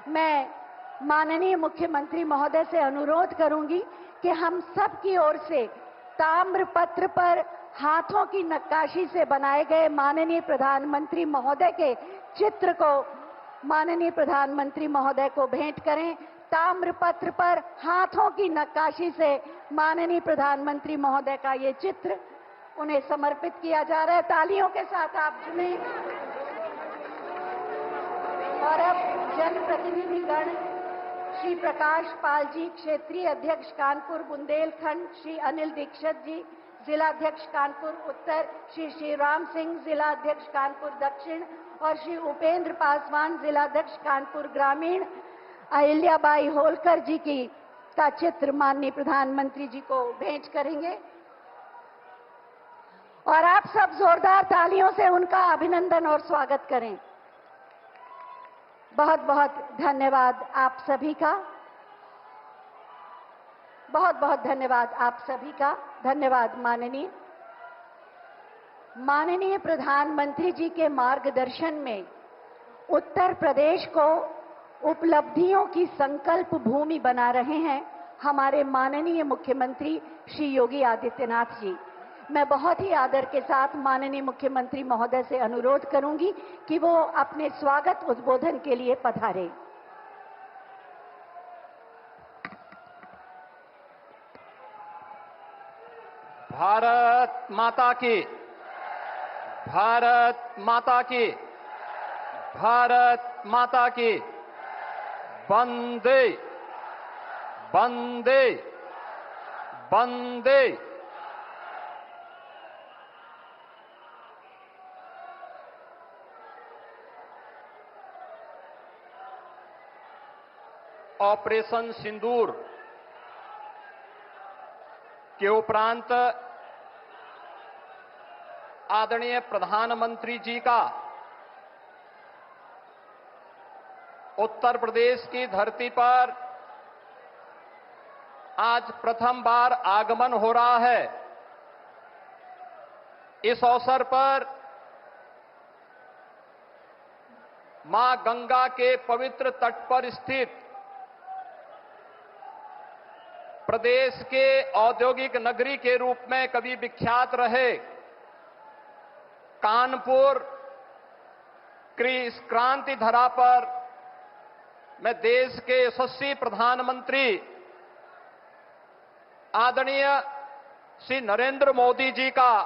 मैं माननीय मुख्यमंत्री महोदय से अनुरोध करूंगी कि हम सब की ओर से ताम्र पत्र पर हाथों की नक्काशी से बनाए गए माननीय प्रधानमंत्री महोदय के चित्र को माननीय प्रधानमंत्री महोदय को भेंट करें। ताम्र पत्र पर हाथों की नक्काशी से माननीय प्रधानमंत्री महोदय का ये चित्र उन्हें समर्पित किया जा रहा है। तालियों के साथ आप सुने। और अब जनप्रतिनिधिगण श्री प्रकाश पाल जी, क्षेत्रीय अध्यक्ष कानपुर बुंदेलखंड, श्री अनिल दीक्षित जी, जिलाध्यक्ष कानपुर उत्तर, श्री श्रीराम सिंह, जिलाध्यक्ष कानपुर दक्षिण, और श्री उपेंद्र पासवान, जिलाध्यक्ष कानपुर ग्रामीण, अहिल्याबाई होलकर जी का चित्र माननीय प्रधानमंत्री जी को भेंट करेंगे। और आप सब जोरदार तालियों से उनका अभिनंदन और स्वागत करें। बहुत बहुत धन्यवाद आप सभी का। बहुत बहुत धन्यवाद आप सभी का। धन्यवाद माननीय प्रधानमंत्री जी के मार्गदर्शन में उत्तर प्रदेश को उपलब्धियों की संकल्प भूमि बना रहे हैं हमारे माननीय मुख्यमंत्री श्री योगी आदित्यनाथ जी। मैं बहुत ही आदर के साथ माननीय मुख्यमंत्री महोदय से अनुरोध करूंगी कि वो अपने स्वागत उद्बोधन के लिए पधारें। भारत माता की, भारत माता की, भारत माता की। वंदे वंदे वंदे। ऑपरेशन सिंदूर के उपरांत आदरणीय प्रधानमंत्री जी का उत्तर प्रदेश की धरती पर आज प्रथम बार आगमन हो रहा है। इस अवसर पर मां गंगा के पवित्र तट पर स्थित प्रदेश के औद्योगिक नगरी के रूप में कभी विख्यात रहे कानपुर की इस क्रांति धरा पर मैं देश के यशस्वी प्रधानमंत्री आदरणीय श्री नरेंद्र मोदी जी का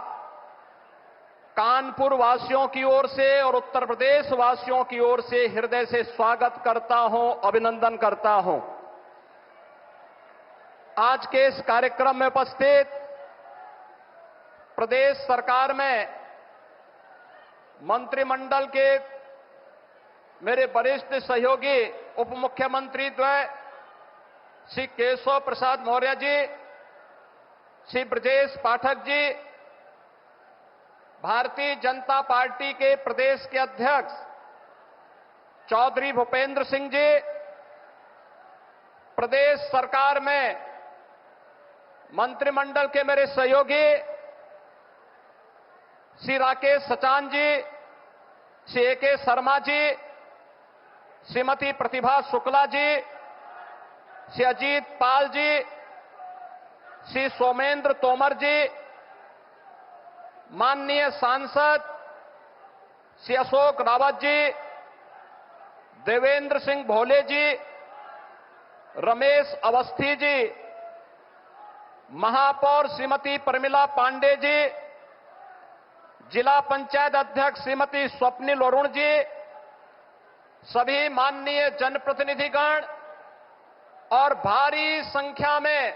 कानपुर वासियों की ओर से और उत्तर प्रदेश वासियों की ओर से हृदय से स्वागत करता हूं, अभिनंदन करता हूं। आज के इस कार्यक्रम में उपस्थित प्रदेश सरकार में मंत्रिमंडल के मेरे वरिष्ठ सहयोगी उप मुख्यमंत्री द्वय श्री केशव प्रसाद मौर्य जी, श्री ब्रजेश पाठक जी, भारतीय जनता पार्टी के प्रदेश के अध्यक्ष चौधरी भूपेंद्र सिंह जी, प्रदेश सरकार में मंत्रिमंडल के मेरे सहयोगी श्री राकेश सचान जी, श्री ए.के. शर्मा जी, श्रीमती प्रतिभा शुक्ला जी, श्री अजीत पाल जी, श्री सोमेंद्र तोमर जी, माननीय सांसद श्री अशोक रावत जी, देवेंद्र सिंह भोले जी, रमेश अवस्थी जी, महापौर श्रीमती प्रमिला पांडे जी, जिला पंचायत अध्यक्ष श्रीमती स्वप्निल अरुण जी, सभी माननीय जनप्रतिनिधिगण और भारी संख्या में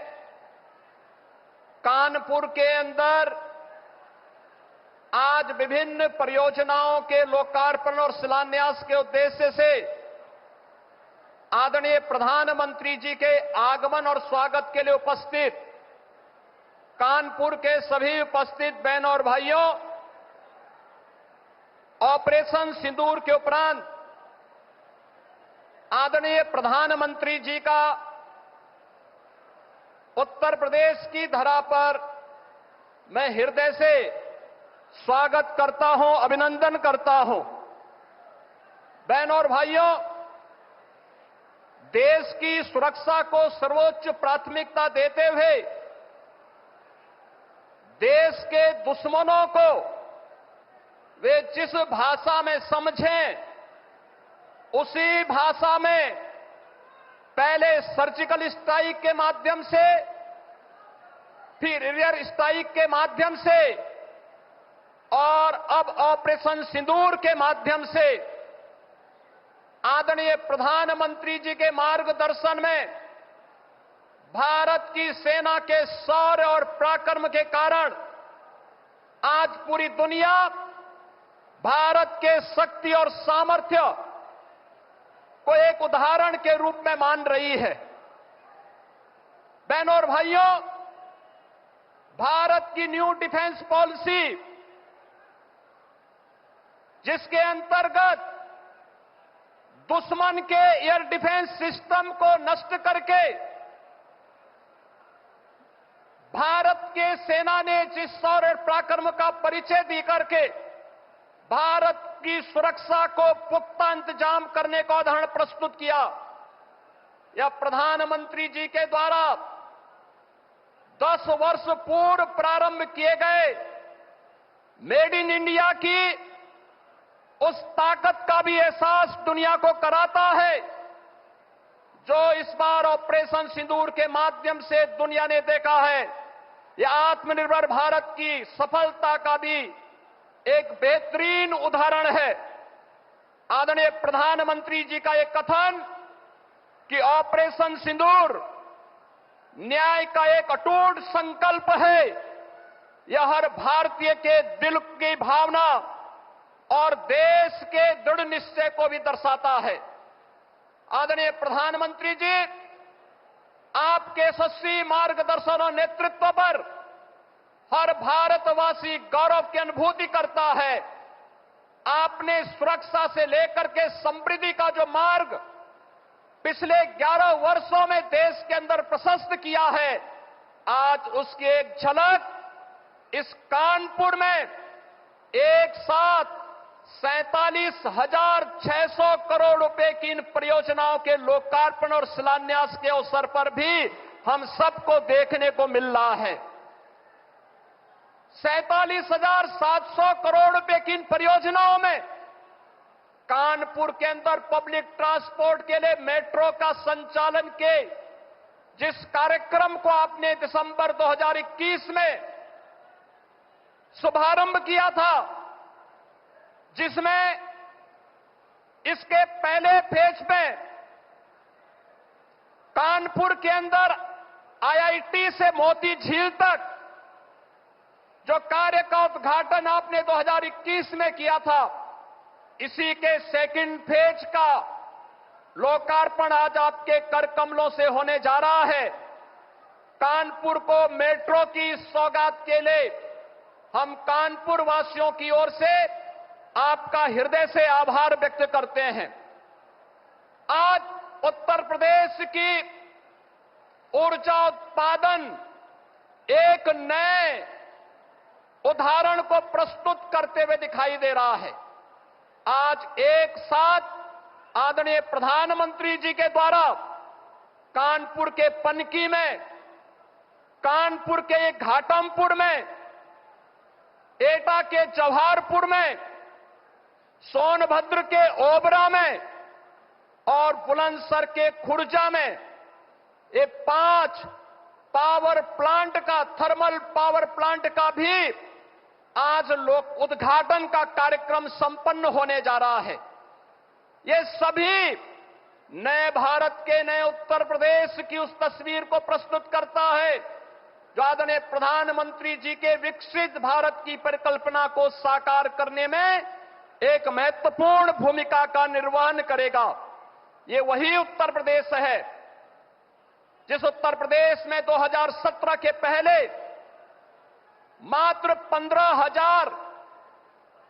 कानपुर के अंदर आज विभिन्न परियोजनाओं के लोकार्पण और शिलान्यास के उद्देश्य से आदरणीय प्रधानमंत्री जी के आगमन और स्वागत के लिए उपस्थित कानपुर के सभी उपस्थित बहनों और भाइयों, ऑपरेशन सिंदूर के उपरांत आदरणीय प्रधानमंत्री जी का उत्तर प्रदेश की धरा पर मैं हृदय से स्वागत करता हूं, अभिनंदन करता हूं। बहनों और भाइयों, देश की सुरक्षा को सर्वोच्च प्राथमिकता देते हुए देश के दुश्मनों को वे जिस भाषा में समझें उसी भाषा में पहले सर्जिकल स्ट्राइक के माध्यम से, फिर एरियर स्ट्राइक के माध्यम से और अब ऑपरेशन सिंदूर के माध्यम से आदरणीय प्रधानमंत्री जी के मार्गदर्शन में भारत की सेना के शौर्य और पराक्रम के कारण आज पूरी दुनिया भारत के शक्ति और सामर्थ्य को एक उदाहरण के रूप में मान रही है। बहनों और भाइयों, भारत की न्यू डिफेंस पॉलिसी, जिसके अंतर्गत दुश्मन के एयर डिफेंस सिस्टम को नष्ट करके भारत के सेना ने जिस शौर्य और पराक्रम का परिचय दी करके भारत की सुरक्षा को पुख्ता इंतजाम करने का उदाहरण प्रस्तुत किया, यह प्रधानमंत्री जी के द्वारा 10 वर्ष पूर्व प्रारंभ किए गए मेड इन इंडिया की उस ताकत का भी एहसास दुनिया को कराता है जो इस बार ऑपरेशन सिंदूर के माध्यम से दुनिया ने देखा है। यह आत्मनिर्भर भारत की सफलता का भी एक बेहतरीन उदाहरण है। आदरणीय प्रधानमंत्री जी का यह कथन कि ऑपरेशन सिंदूर न्याय का एक अटूट संकल्प है, यह हर भारतीय के दिल की भावना और देश के दृढ़ निश्चय को भी दर्शाता है। आदरणीय प्रधानमंत्री जी, आपके यशस्वी मार्गदर्शन और नेतृत्व पर हर भारतवासी गौरव की अनुभूति करता है। आपने सुरक्षा से लेकर के समृद्धि का जो मार्ग पिछले 11 वर्षों में देश के अंदर प्रशस्त किया है, आज उसकी एक झलक इस कानपुर में एक साथ 47,600 करोड़ रुपए की इन परियोजनाओं के लोकार्पण और शिलान्यास के अवसर पर भी हम सबको देखने को मिल रहा है। 47,700 करोड़ रुपए की इन परियोजनाओं में कानपुर के अंदर पब्लिक ट्रांसपोर्ट के लिए मेट्रो का संचालन के जिस कार्यक्रम को आपने दिसंबर 2021 में शुभारंभ किया था, जिसमें इसके पहले फेज में कानपुर के अंदर आईआईटी से मोती झील तक जो कार्य का उद्घाटन आपने 2021 में किया था, इसी के सेकंड फेज का लोकार्पण आज आपके कर कमलों से होने जा रहा है। कानपुर को मेट्रो की सौगात के लिए हम कानपुर वासियों की ओर से आपका हृदय से आभार व्यक्त करते हैं। आज उत्तर प्रदेश की ऊर्जा उत्पादन एक नए उदाहरण को प्रस्तुत करते हुए दिखाई दे रहा है। आज एक साथ आदरणीय प्रधानमंत्री जी के द्वारा कानपुर के पनकी में, कानपुर के घाटमपुर में, एटा के जवाहरपुर में, सोनभद्र के ओबरा में और बुलंदशहर के खुर्जा में ये 5 पावर प्लांट का, थर्मल पावर प्लांट का भी आज लोक उद्घाटन का कार्यक्रम संपन्न होने जा रहा है। ये सभी नए भारत के, नए उत्तर प्रदेश की उस तस्वीर को प्रस्तुत करता है जो आदरणीय प्रधानमंत्री जी के विकसित भारत की परिकल्पना को साकार करने में एक महत्वपूर्ण भूमिका का निर्वहन करेगा। ये वही उत्तर प्रदेश है जिस उत्तर प्रदेश में 2017 के पहले मात्र 15,000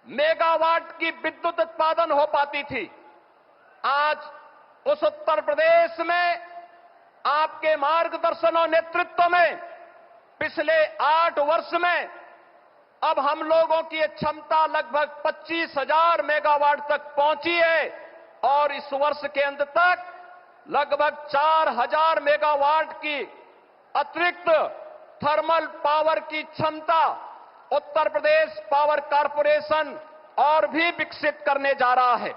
मेगावाट की विद्युत उत्पादन हो पाती थी। आज उस उत्तर प्रदेश में आपके मार्गदर्शन और नेतृत्व में पिछले 8 वर्ष में अब हम लोगों की क्षमता लगभग 25,000 मेगावाट तक पहुंची है और इस वर्ष के अंत तक लगभग 4000 मेगावाट की अतिरिक्त थर्मल पावर की क्षमता उत्तर प्रदेश पावर कॉरपोरेशन और भी विकसित करने जा रहा है।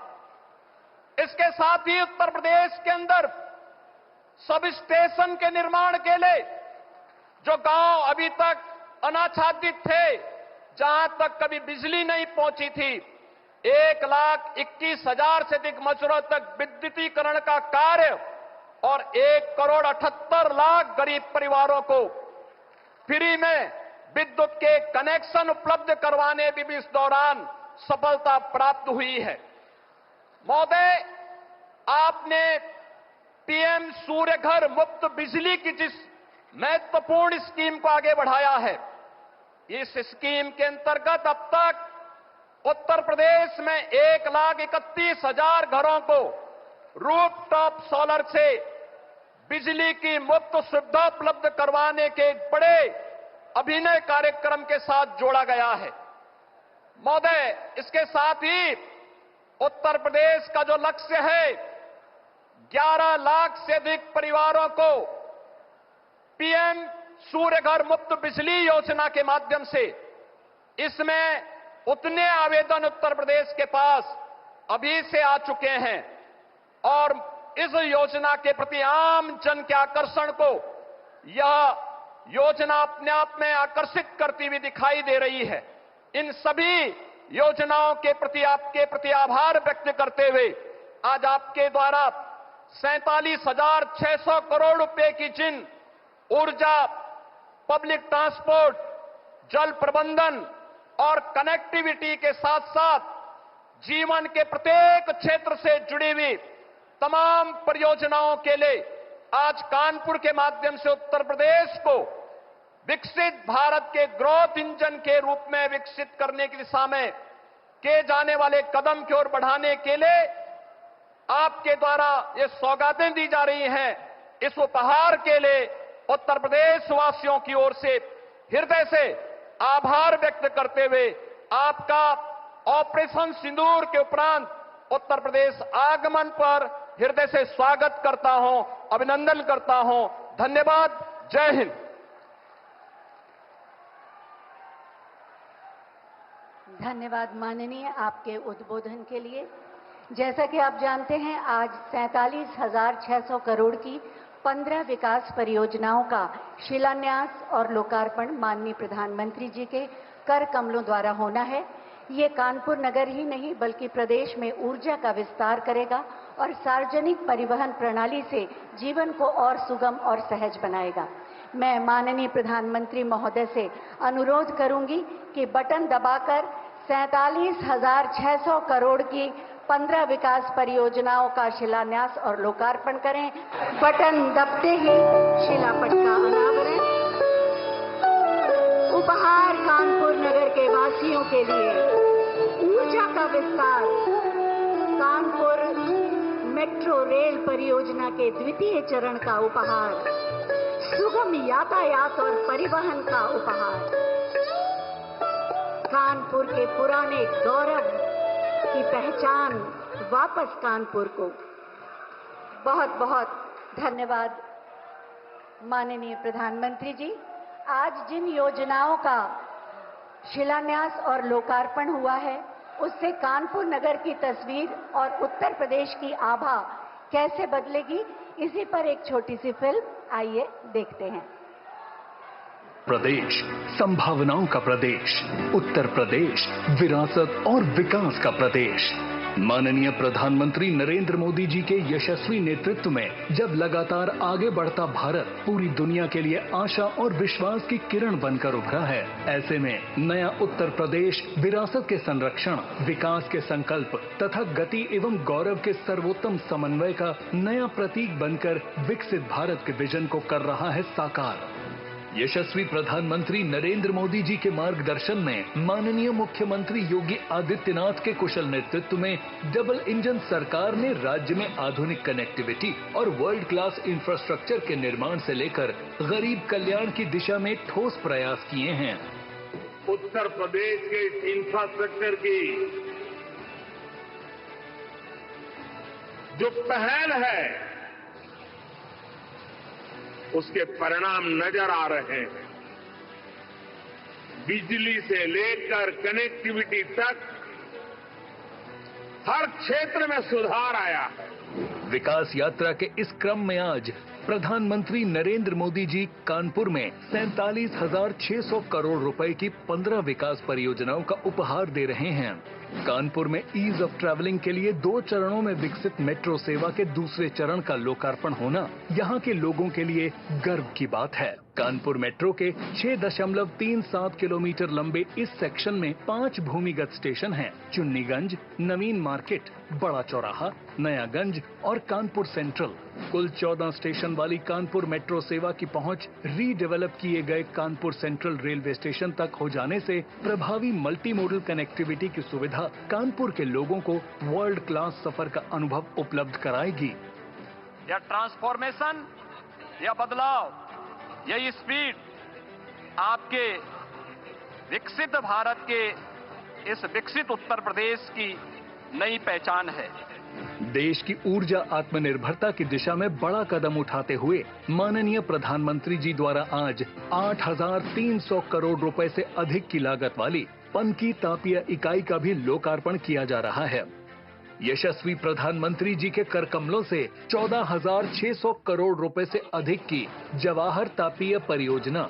इसके साथ ही उत्तर प्रदेश के अंदर सब स्टेशन के निर्माण के लिए जो गांव अभी तक अनाच्छादित थे, जहां तक कभी बिजली नहीं पहुंची थी, 1,21,000 से अधिक मजदूरों तक विद्युतीकरण का कार्य और 1,78,00,000 गरीब परिवारों को फ्री में विद्युत के कनेक्शन उपलब्ध करवाने में भी इस दौरान सफलता प्राप्त हुई है। महोदय, आपने पीएम सूर्य घर मुफ्त बिजली की जिस महत्वपूर्ण स्कीम को आगे बढ़ाया है, इस स्कीम के अंतर्गत अब तक उत्तर प्रदेश में 1,31,000 घरों को रूफटॉप सोलर से बिजली की मुफ्त सुविधा उपलब्ध करवाने के एक बड़े अभिनव कार्यक्रम के साथ जोड़ा गया है। महोदय, इसके साथ ही उत्तर प्रदेश का जो लक्ष्य है, 11 लाख से अधिक परिवारों को पीएम सूर्य घर मुफ्त बिजली योजना के माध्यम से, इसमें उतने आवेदन उत्तर प्रदेश के पास अभी से आ चुके हैं और इस योजना के प्रति आम जन के आकर्षण को यह योजना अपने आप में आकर्षित करती हुई दिखाई दे रही है। इन सभी योजनाओं के प्रति आपके प्रति आभार व्यक्त करते हुए आज आपके द्वारा 47,600 करोड़ रुपए की जिन ऊर्जा, पब्लिक ट्रांसपोर्ट, जल प्रबंधन और कनेक्टिविटी के साथ साथ जीवन के प्रत्येक क्षेत्र से जुड़ी हुई तमाम परियोजनाओं के लिए आज कानपुर के माध्यम से उत्तर प्रदेश को विकसित भारत के ग्रोथ इंजन के रूप में विकसित करने की दिशा में किए जाने वाले कदम की ओर बढ़ाने के लिए आपके द्वारा ये सौगातें दी जा रही हैं। इस उपहार के लिए उत्तर प्रदेश वासियों की ओर से हृदय से आभार व्यक्त करते हुए आपका ऑपरेशन सिंदूर के उपरांत उत्तर प्रदेश आगमन पर हृदय से स्वागत करता हूं, अभिनंदन करता हूं। धन्यवाद। जय हिंद। धन्यवाद माननीय, आपके उद्बोधन के लिए। जैसा कि आप जानते हैं, आज 47,600 करोड़ की 15 विकास परियोजनाओं का शिलान्यास और लोकार्पण माननीय प्रधानमंत्री जी के कर कमलों द्वारा होना है। ये कानपुर नगर ही नहीं बल्कि प्रदेश में ऊर्जा का विस्तार करेगा और सार्वजनिक परिवहन प्रणाली से जीवन को और सुगम और सहज बनाएगा। मैं माननीय प्रधानमंत्री महोदय से अनुरोध करूंगी कि बटन दबाकर 47,600 करोड़ की 15 विकास परियोजनाओं का शिलान्यास और लोकार्पण करें। बटन दबते ही शिलापट का अनावरण। उपहार कानपुर नगर के वासियों के लिए ऊर्जा का विस्तार, कानपुर मेट्रो रेल परियोजना के द्वितीय चरण का उपहार, सुगम यातायात और परिवहन का उपहार, कानपुर के पुराने गौरव की पहचान वापस कानपुर को। बहुत बहुत धन्यवाद माननीय प्रधानमंत्री जी। आज जिन योजनाओं का शिलान्यास और लोकार्पण हुआ है, उससे कानपुर नगर की तस्वीर और उत्तर प्रदेश की आभा कैसे बदलेगी, इसी पर एक छोटी सी फिल्म आइए देखते हैं। प्रदेश संभावनाओं का प्रदेश, उत्तर प्रदेश विरासत और विकास का प्रदेश। माननीय प्रधानमंत्री नरेंद्र मोदी जी के यशस्वी नेतृत्व में जब लगातार आगे बढ़ता भारत पूरी दुनिया के लिए आशा और विश्वास की किरण बनकर उभरा है, ऐसे में नया उत्तर प्रदेश विरासत के संरक्षण, विकास के संकल्प तथा गति एवं गौरव के सर्वोत्तम समन्वय का नया प्रतीक बनकर विकसित भारत के विजन को कर रहा है साकार। यशस्वी प्रधानमंत्री नरेंद्र मोदी जी के मार्गदर्शन में माननीय मुख्यमंत्री योगी आदित्यनाथ के कुशल नेतृत्व में डबल इंजन सरकार ने राज्य में आधुनिक कनेक्टिविटी और वर्ल्ड क्लास इंफ्रास्ट्रक्चर के निर्माण से लेकर गरीब कल्याण की दिशा में ठोस प्रयास किए हैं। उत्तर प्रदेश के इंफ्रास्ट्रक्चर की जो पहल है, उसके परिणाम नजर आ रहे हैं। बिजली से लेकर कनेक्टिविटी तक हर क्षेत्र में सुधार आया है। विकास यात्रा के इस क्रम में आज प्रधानमंत्री नरेंद्र मोदी जी कानपुर में 47,600 करोड़ रुपए की 15 विकास परियोजनाओं का उपहार दे रहे हैं। कानपुर में ईज ऑफ ट्रैवलिंग के लिए 2 चरणों में विकसित मेट्रो सेवा के दूसरे चरण का लोकार्पण होना यहां के लोगों के लिए गर्व की बात है। कानपुर मेट्रो के 6.37 किलोमीटर लंबे इस सेक्शन में 5 भूमिगत स्टेशन हैं। चुन्नीगंज, नवीन मार्केट, बड़ा चौराहा, नयागंज और कानपुर सेंट्रल। कुल 14 स्टेशन वाली कानपुर मेट्रो सेवा की पहुंच रीडेवलप किए गए कानपुर सेंट्रल रेलवे स्टेशन तक हो जाने से प्रभावी मल्टी मोडल कनेक्टिविटी की सुविधा कानपुर के लोगों को वर्ल्ड क्लास सफर का अनुभव उपलब्ध कराएगी। यह ट्रांसफॉर्मेशन, यह बदलाव, यही स्पीड आपके विकसित भारत के इस विकसित उत्तर प्रदेश की नई पहचान है। देश की ऊर्जा आत्मनिर्भरता की दिशा में बड़ा कदम उठाते हुए माननीय प्रधानमंत्री जी द्वारा आज 8,300 करोड़ रुपए से अधिक की लागत वाली पनकी तापीय इकाई का भी लोकार्पण किया जा रहा है। यशस्वी प्रधानमंत्री जी के कर कमलों से 14,600 करोड़ रुपए से अधिक की जवाहर तापीय परियोजना,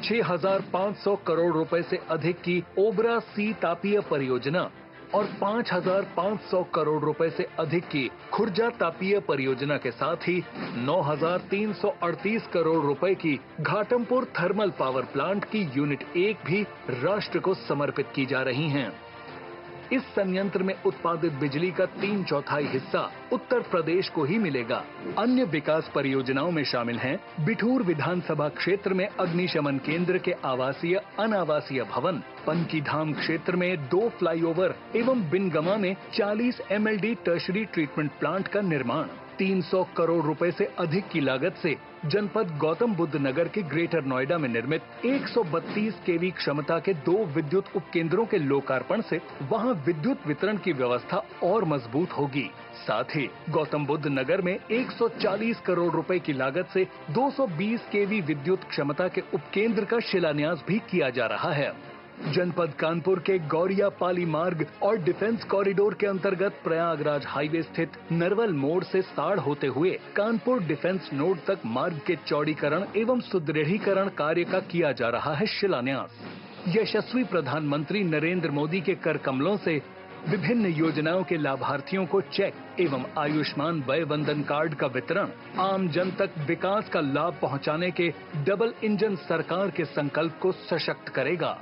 6,500 करोड़ रुपए से अधिक की ओबरा सी तापीय परियोजना और 5,500 करोड़ रुपए से अधिक की खुर्जा तापीय परियोजना के साथ ही 9,338 करोड़ रुपए की घाटमपुर थर्मल पावर प्लांट की यूनिट 1 भी राष्ट्र को समर्पित की जा रही हैं। इस संयंत्र में उत्पादित बिजली का 3/4 हिस्सा उत्तर प्रदेश को ही मिलेगा। अन्य विकास परियोजनाओं में शामिल हैं बिठूर विधानसभा क्षेत्र में अग्निशमन केंद्र के आवासीय अनावासीय भवन, पनकीधाम क्षेत्र में 2 फ्लाईओवर एवं बिनगमा में 40 MLD टर्शरी ट्रीटमेंट प्लांट का निर्माण। 300 करोड़ रुपए से अधिक की लागत से जनपद गौतम बुद्ध नगर के ग्रेटर नोएडा में निर्मित 132 kV क्षमता के 2 विद्युत उपकेंद्रों के लोकार्पण से वहां विद्युत वितरण की व्यवस्था और मजबूत होगी। साथ ही गौतम बुद्ध नगर में 140 करोड़ रुपए की लागत से 220 kV विद्युत क्षमता के उपकेंद्र का शिलान्यास भी किया जा रहा है। जनपद कानपुर के गौरिया पाली मार्ग और डिफेंस कॉरिडोर के अंतर्गत प्रयागराज हाईवे स्थित नरवल मोड़ से साड़ होते हुए कानपुर डिफेंस नोड तक मार्ग के चौड़ीकरण एवं सुदृढ़ीकरण कार्य का किया जा रहा है शिलान्यास। यशस्वी प्रधानमंत्री नरेंद्र मोदी के कर कमलों से विभिन्न योजनाओं के लाभार्थियों को चेक एवं आयुष्मान वय वंदन कार्ड का वितरण आम जन तक विकास का लाभ पहुंचाने के डबल इंजन सरकार के संकल्प को सशक्त करेगा।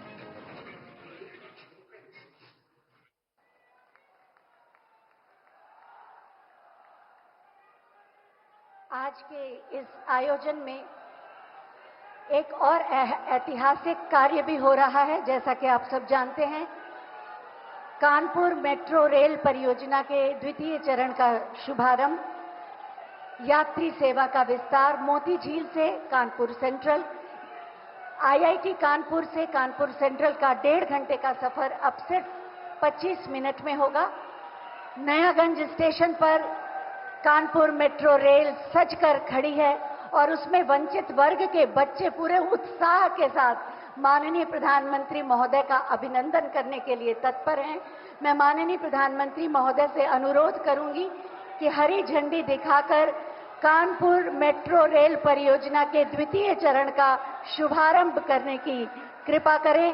आज के इस आयोजन में एक और ऐतिहासिक कार्य भी हो रहा है। जैसा कि आप सब जानते हैं, कानपुर मेट्रो रेल परियोजना के द्वितीय चरण का शुभारंभ, यात्री सेवा का विस्तार मोती झील से कानपुर सेंट्रल, IIT कानपुर से कानपुर सेंट्रल का 1.5 घंटे का सफर अब सिर्फ 25 मिनट में होगा। नयागंज स्टेशन पर कानपुर मेट्रो रेल सज कर खड़ी है और उसमें वंचित वर्ग के बच्चे पूरे उत्साह के साथ माननीय प्रधानमंत्री महोदय का अभिनंदन करने के लिए तत्पर हैं। मैं माननीय प्रधानमंत्री महोदय से अनुरोध करूंगी कि हरी झंडी दिखाकर कानपुर मेट्रो रेल परियोजना के द्वितीय चरण का शुभारंभ करने की कृपा करें।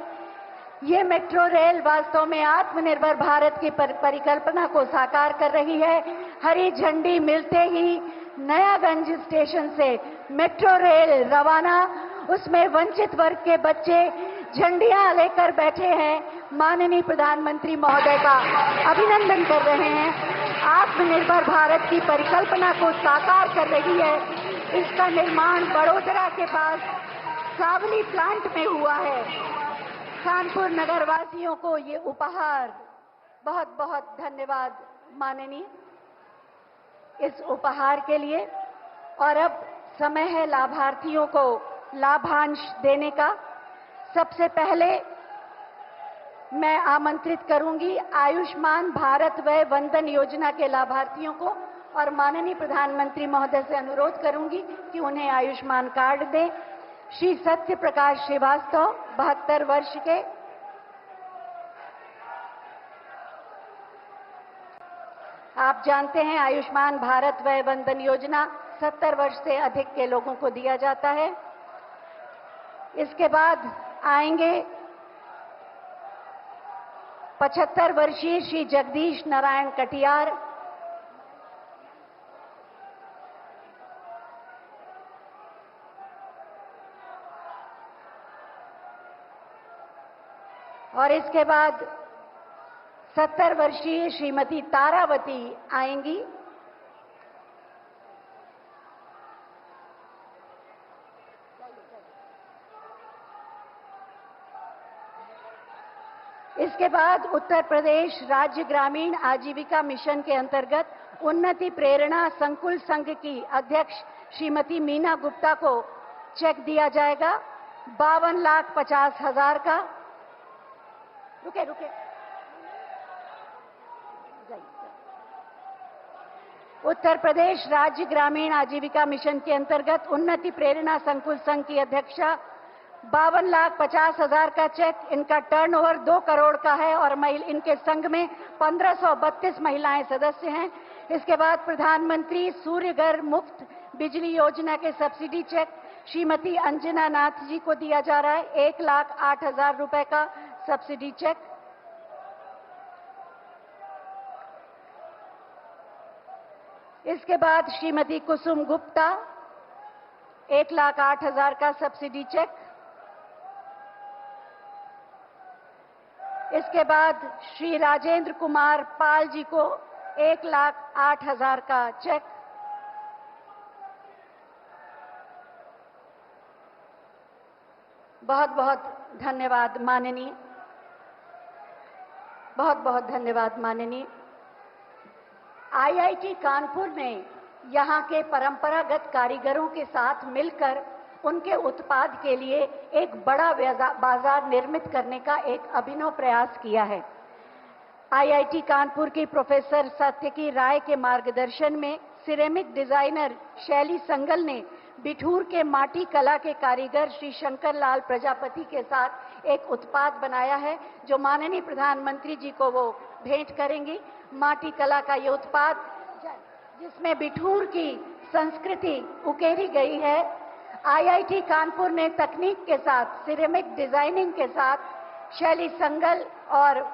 ये मेट्रो रेल वास्तव में आत्मनिर्भर भारत की परिकल्पना को साकार कर रही है। हरी झंडी मिलते ही नयागंज स्टेशन से मेट्रो रेल रवाना, उसमें वंचित वर्ग के बच्चे झंडियां लेकर बैठे हैं, माननीय प्रधानमंत्री महोदय का अभिनंदन कर रहे हैं। आत्मनिर्भर भारत की परिकल्पना को साकार कर रही है। इसका निर्माण बड़ोदरा के पास सावली प्लांट में हुआ है। कानपुर नगर वासियों को ये उपहार, बहुत बहुत धन्यवाद माननीय इस उपहार के लिए। और अब समय है लाभार्थियों को लाभांश देने का। सबसे पहले मैं आमंत्रित करूंगी आयुष्मान भारत वय वंदन योजना के लाभार्थियों को और माननीय प्रधानमंत्री महोदय से अनुरोध करूंगी कि उन्हें आयुष्मान कार्ड दें। श्री सत्य प्रकाश श्रीवास्तव 72 वर्ष के। आप जानते हैं आयुष्मान भारत वय वंदन योजना 70 वर्ष से अधिक के लोगों को दिया जाता है। इसके बाद आएंगे 75 वर्षीय श्री जगदीश नारायण कटियार। और इसके बाद 70 वर्षीय श्रीमती तारावती आएंगी। इसके बाद उत्तर प्रदेश राज्य ग्रामीण आजीविका मिशन के अंतर्गत उन्नति प्रेरणा संकुल संघ की अध्यक्ष श्रीमती मीना गुप्ता को चेक दिया जाएगा 52,50,000 का। रुके उत्तर प्रदेश राज्य ग्रामीण आजीविका मिशन के अंतर्गत उन्नति प्रेरणा संकुल संघ की अध्यक्षा 52,50,000 का चेक। इनका टर्नओवर 2 करोड़ का है और इनके संघ में 1532 महिलाएं सदस्य हैं। इसके बाद प्रधानमंत्री सूर्य घर मुफ्त बिजली योजना के सब्सिडी चेक श्रीमती अंजना नाथ जी को दिया जा रहा है 1,08,000 रुपए का सब्सिडी चेक। इसके बाद श्रीमती कुसुम गुप्ता 1,08,000 का सब्सिडी चेक। इसके बाद श्री राजेंद्र कुमार पाल जी को 1,08,000 का चेक। बहुत बहुत धन्यवाद माननीय, बहुत बहुत धन्यवाद माननीय। आईआईटी कानपुर ने यहां के परंपरागत कारीगरों के साथ मिलकर उनके उत्पाद के लिए एक बड़ा बाजार निर्मित करने का एक अभिनव प्रयास किया है। आईआईटी कानपुर की प्रोफेसर सत्यकी राय के मार्गदर्शन में सिरेमिक डिजाइनर शैली संगल ने बिठूर के माटी कला के कारीगर श्री शंकर लाल प्रजापति के साथ एक उत्पाद बनाया है जो माननीय प्रधानमंत्री जी को वो भेंट करेंगी। माटी कला का ये उत्पाद जिसमें बिठूर की संस्कृति उकेरी गई है। आईआईटी कानपुर ने तकनीक के साथ सिरेमिक डिजाइनिंग के साथ शैली संगल और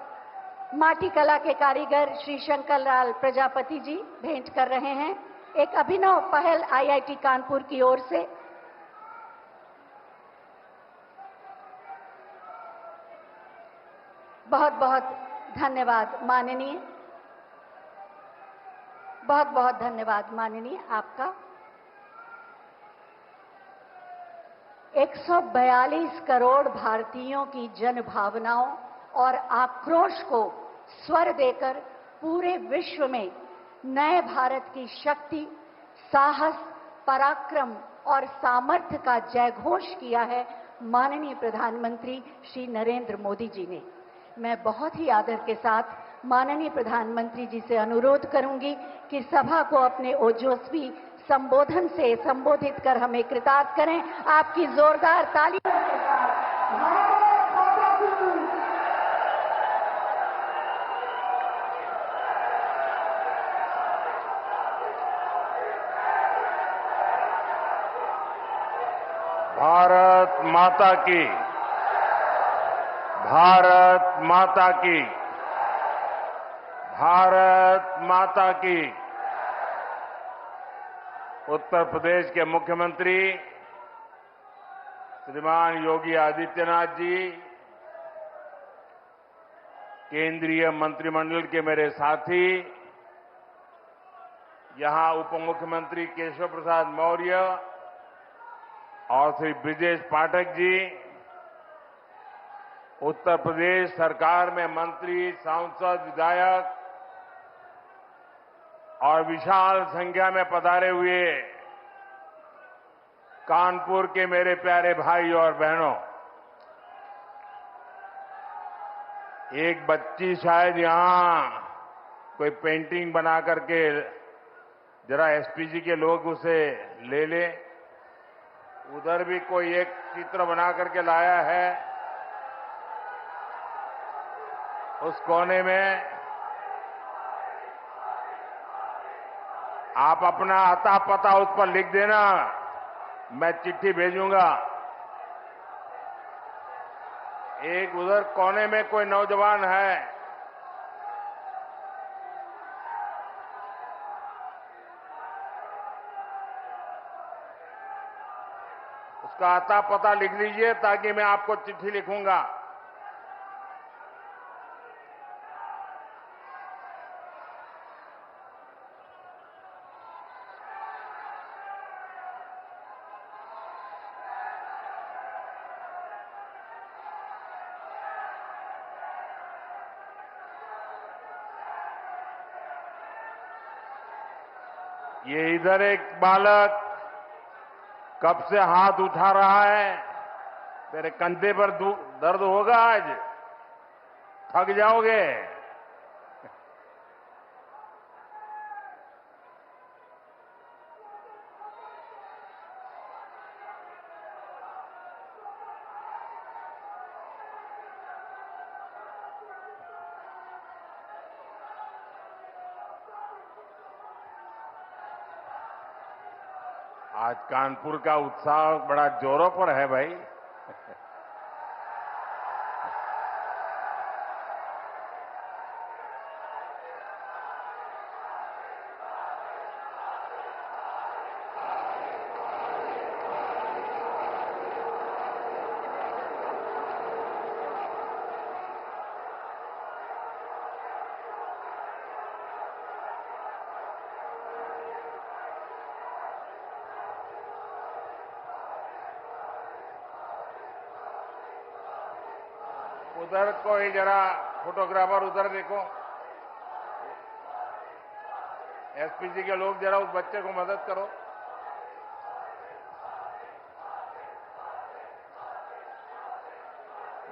माटी कला के कारीगर श्री शंकर लाल प्रजापति जी भेंट कर रहे हैं। एक अभिनव पहल आईआईटी कानपुर की ओर से। बहुत बहुत धन्यवाद माननीय, बहुत बहुत धन्यवाद माननीय आपका। 142 करोड़ भारतीयों की जन भावनाओं और आक्रोश को स्वर देकर पूरे विश्व में नए भारत की शक्ति, साहस, पराक्रम और सामर्थ्य का जयघोष किया है माननीय प्रधानमंत्री श्री नरेंद्र मोदी जी ने। मैं बहुत ही आदर के साथ माननीय प्रधानमंत्री जी से अनुरोध करूंगी कि सभा को अपने ओजस्वी संबोधन से संबोधित कर हमें कृतार्थ करें। आपकी जोरदार तालियों के साथ भारत माता की, भारत माता की, भारत माता की। उत्तर प्रदेश के मुख्यमंत्री श्रीमान योगी आदित्यनाथ जी, केंद्रीय मंत्रिमंडल के मेरे साथी, यहां उप मुख्यमंत्री केशव प्रसाद मौर्य और श्री ब्रिजेश पाठक जी, उत्तर प्रदेश सरकार में मंत्री, सांसद, विधायक और विशाल संख्या में पधारे हुए कानपुर के मेरे प्यारे भाई और बहनों, एक बच्ची शायद यहां कोई पेंटिंग बना करके जरा एसपीजी के लोग उसे ले ले। उधर भी कोई एक चित्र बना करके लाया है, उस कोने में आप अपना अता पता उस पर लिख देना, मैं चिट्ठी भेजूंगा। एक उधर कोने में कोई नौजवान है, उसका अता पता लिख लीजिए ताकि मैं आपको चिट्ठी लिखूंगा। ये इधर एक बालक कब से हाथ उठा रहा है। तेरे कंधे पर दर्द होगा, आज थक जाओगे। आज कानपुर का उत्साह बड़ा जोरों पर है भाई। उधर कोई जरा फोटोग्राफर उधर देखो, एसपीजी के लोग जरा उस बच्चे को मदद करो।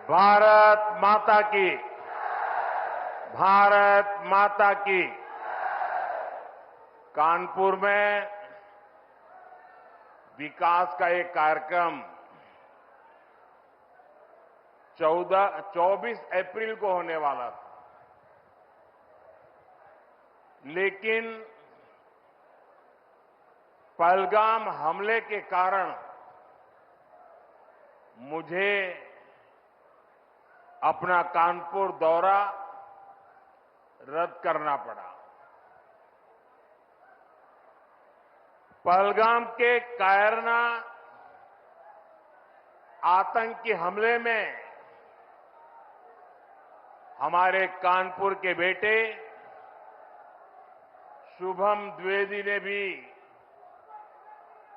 भारत माता की, भारत माता की। कानपुर में विकास का एक कार्यक्रम 24 अप्रैल को होने वाला था, लेकिन पहलगाम हमले के कारण मुझे अपना कानपुर दौरा रद्द करना पड़ा। पहलगाम के कायरना आतंकी हमले में हमारे कानपुर के बेटे शुभम द्विवेदी ने भी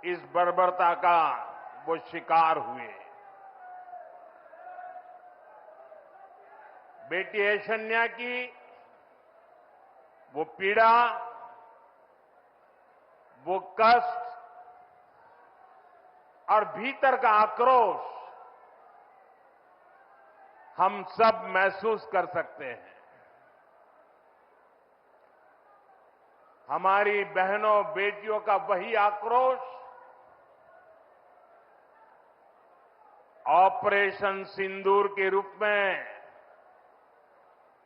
इस बर्बरता का वो शिकार हुए। बेटी ऐशन्या की वो पीड़ा, वो कष्ट और भीतर का आक्रोश हम सब महसूस कर सकते हैं। हमारी बहनों बेटियों का वही आक्रोश ऑपरेशन सिंदूर के रूप में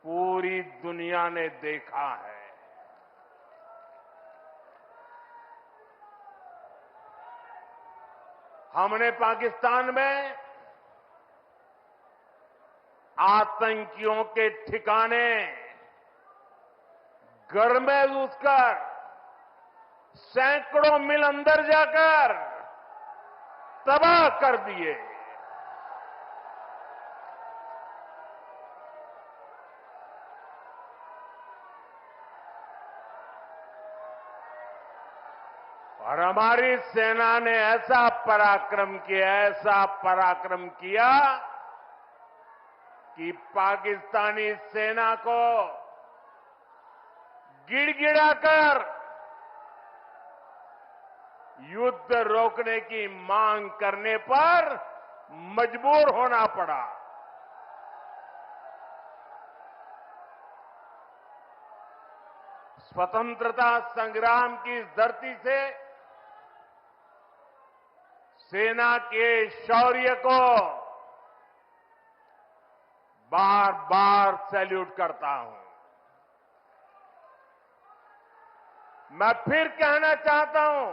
पूरी दुनिया ने देखा है। हमने पाकिस्तान में आतंकियों के ठिकाने घर में घुसकर सैकड़ों मील अंदर जाकर तबाह कर दिए। और हमारी सेना ने ऐसा पराक्रम किया कि पाकिस्तानी सेना को गिड़गिड़ाकर युद्ध रोकने की मांग करने पर मजबूर होना पड़ा। स्वतंत्रता संग्राम की इस धरती से सेना के शौर्य को बार बार सैल्यूट करता हूं। मैं फिर कहना चाहता हूं,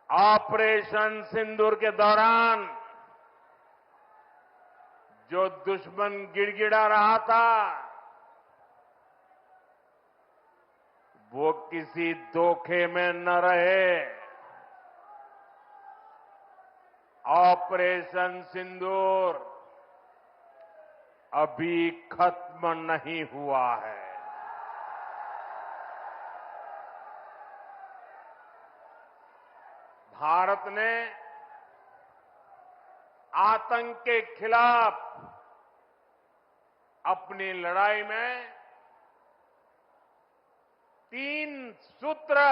ऑपरेशन सिंदूर के दौरान जो दुश्मन गिड़गिड़ा रहा था, वो किसी धोखे में न रहे। ऑपरेशन सिंदूर अभी खत्म नहीं हुआ है। भारत ने आतंक के खिलाफ अपनी लड़ाई में 3 सूत्र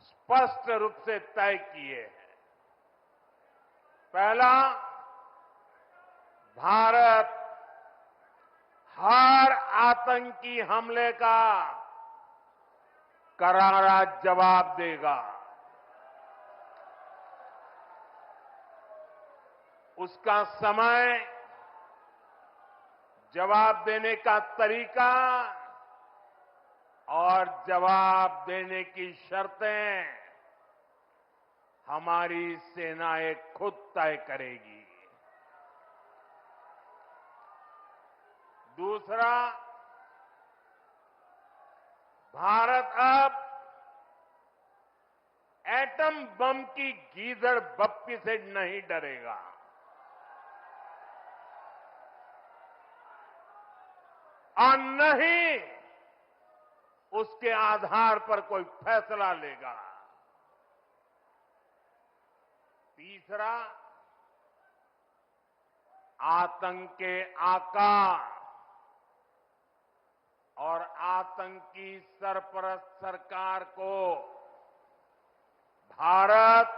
स्पष्ट रूप से तय किए हैं। पहला, भारत हर आतंकी हमले का करारा जवाब देगा। उसका समय, जवाब देने का तरीका और जवाब देने की शर्तें हमारी सेनाएं खुद तय करेगी। दूसरा, भारत अब एटम बम की गीदड़ बप्पी से नहीं डरेगा। और न ही उसके आधार पर कोई फैसला लेगा। तीसरा, आतंक के आका और आतंकी सरपरस्त सरकार को भारत